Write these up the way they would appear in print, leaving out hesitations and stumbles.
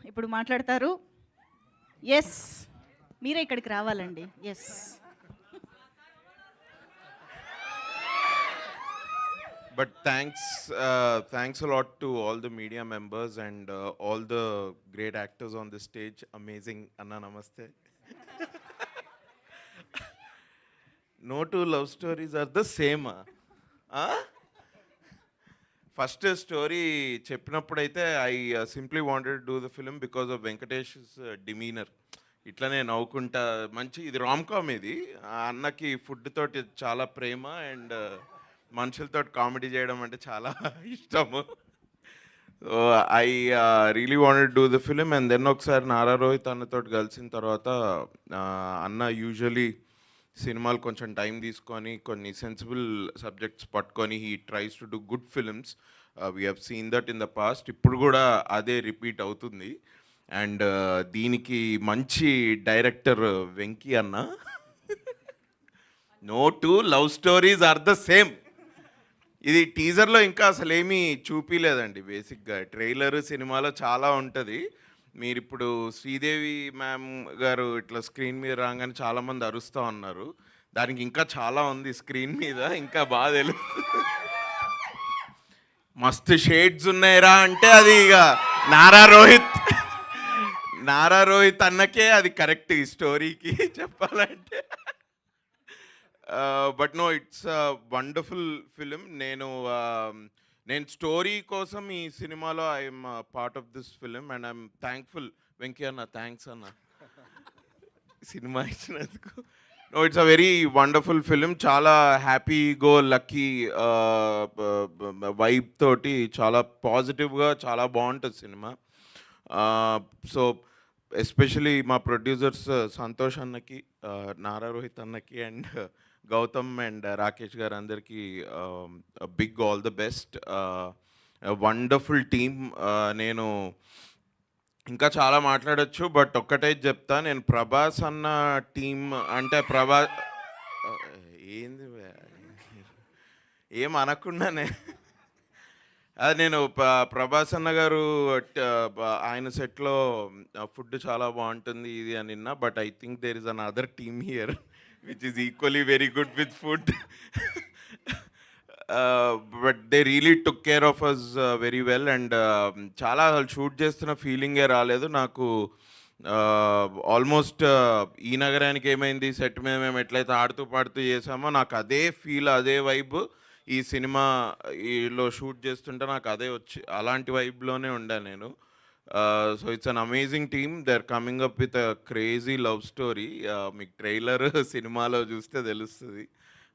ఇప్పుడు మాట్లాడతారు. ఎస్, మీరే ఇక్కడికి రావాలండి. Yes, But thanks a lot to all the media members and all the great actors on the stage. Amazing. Anna, namaste. No two love stories are the same. First story చెప్పినప్పుడైతే I simply wanted to do the film because of Venkatesh demeanour. ఇట్లనే నవ్వుకుంటా మంచి ఇది rom com. ఇది ఆ అన్నకి food తోటి చాలా ప్రేమ అండ్ మనుషులతో కామెడీ చేయడం అంటే చాలా ఇష్టము. So I really wanted do the film and then ఒకసారి నారా రోహిత్ అన్నతో కలిసిన తర్వాత అన్న యూజువలీ సినిమాలు కొంచెం టైం తీసుకొని కొన్ని సెన్సిబుల్ సబ్జెక్ట్స్ పట్టుకొని he tries to do good films. We have seen that in the past. ఇప్పుడు కూడా అదే రిపీట్ అవుతుంది. అండ్ దీనికి మంచి డైరెక్టర్ వెంకీ అన్న. No two love stories are the same. ఇది టీజర్లో ఇంకా అసలు ఏమీ చూపించలేదండి. బేసిక్గా ట్రైలర్ సినిమాలో చాలా ఉంటుంది. మీరు ఇప్పుడు శ్రీదేవి మ్యామ్ గారు ఇట్లా స్క్రీన్ మీద రాగానే చాలామంది అరుస్తూ ఉన్నారు. దానికి ఇంకా చాలా ఉంది స్క్రీన్ మీద, ఇంకా బాగా తెలుస్తుంది. మస్తు షేడ్స్ ఉన్నాయిరా అంటే అది ఇక నారా రోహిత్ అన్నకే అది కరెక్ట్ ఈ స్టోరీకి చెప్పాలంటే. But no, it's wonderful film. నేను స్టోరీ కోసం ఈ సినిమాలో I'm part of this film and I'm thankful. Venky అన్న, థ్యాంక్స్ అన్న సినిమా ఇచ్చినందుకు. No, it's a very wonderful film. చాలా హ్యాపీ గో లక్కీ వైబ్ తోటి చాలా పాజిటివ్గా చాలా బాగుంటుంది సినిమా. సో ఎస్పెషలీ మా ప్రొడ్యూసర్స్ సంతోష్ అన్నకి, నారా రోహిత్ అన్నకి అండ్ గౌతమ్ అండ్ రాకేష్ గారు అందరికీ big all the best. Wonderful team. నేను ఇంకా చాలా మాట్లాడచ్చు, బట్ ఒక్కటే చెప్తా. నేను ప్రభాస్ అన్న టీమ్ అంటే ఏంది ఏం అనకుండానే అది నేను ప్రభాస్ అన్న గారు ఆయన సెట్లో ఫుడ్ చాలా బాగుంటుంది ఇది అని విన్నా. But I think there is an other team here which is equally very good with food. But they really took care of us very well and చాలా షూట్ చేస్తున్న ఫీలింగే రాలేదు నాకు. ఆల్మోస్ట్ ఈ నగరానికి ఏమైంది సెట్ మీద మేము ఎట్లయితే ఆడుతూ పాడుతూ చేసామో నాకు అదే ఫీల్, అదే వైబ్ ఈ సినిమాలో షూట్ చేస్తుంటే నాకు అదే వచ్చి అలాంటి వైబ్లోనే ఉండా నేను. So it's an amazing team. They are coming up with a crazy love story. మీకు ట్రైలర్ సినిమాలో చూస్తే తెలుస్తుంది.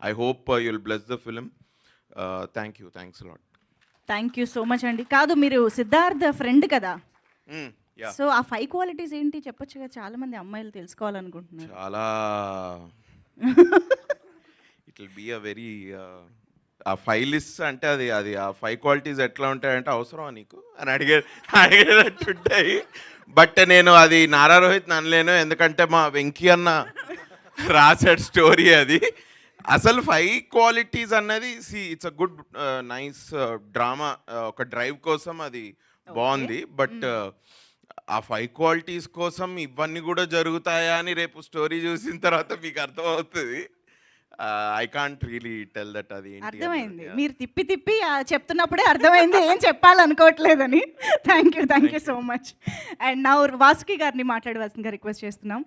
I hope you will bless the film. Thanks lot. Thank you so much అండి. కాదు, మీరు సిద్ధార్థ ఫ్రెండ్ కదా, సో ఆ 5 క్వాలిటీస్ ఏంటి చెప్పొచ్చుగా, చాలా మంది అమ్మాయిలు తెలుసుకోవాలనుకుంటున్నారు. చాలా it will be a very ఆ 5 లిస్ట్ అంటే అది ఆ 5 క్వాలిటీస్ ఎట్లా ఉంటాయంటే అవసరమా నీకు అని అడిగేటట్టుంటాయి. బట్ నేను అది నారా రోహిత్ అనలేను, ఎందుకంటే మా వెంకీ అన్న రాసాడు స్టోరీ అది. అసలు 5 క్వాలిటీస్ అన్నది it's a good nice drama. ఒక డ్రైవ్ కోసం అది బాగుంది. బట్ ఆ 5 క్వాలిటీస్ కోసం ఇవన్నీ కూడా జరుగుతాయా అని రేపు స్టోరీ చూసిన తర్వాత మీకు అర్థమవుతుంది. I can't really tell that. అది అర్థమైంది, మీరు తిప్పి చెప్తున్నప్పుడే అర్థమైంది ఏం చెప్పాలనుకోవట్లేదని. Thank you so much. And నా వాసుకి గారిని మాట్లాడవలసిందిగా రిక్వెస్ట్ చేస్తున్నాం.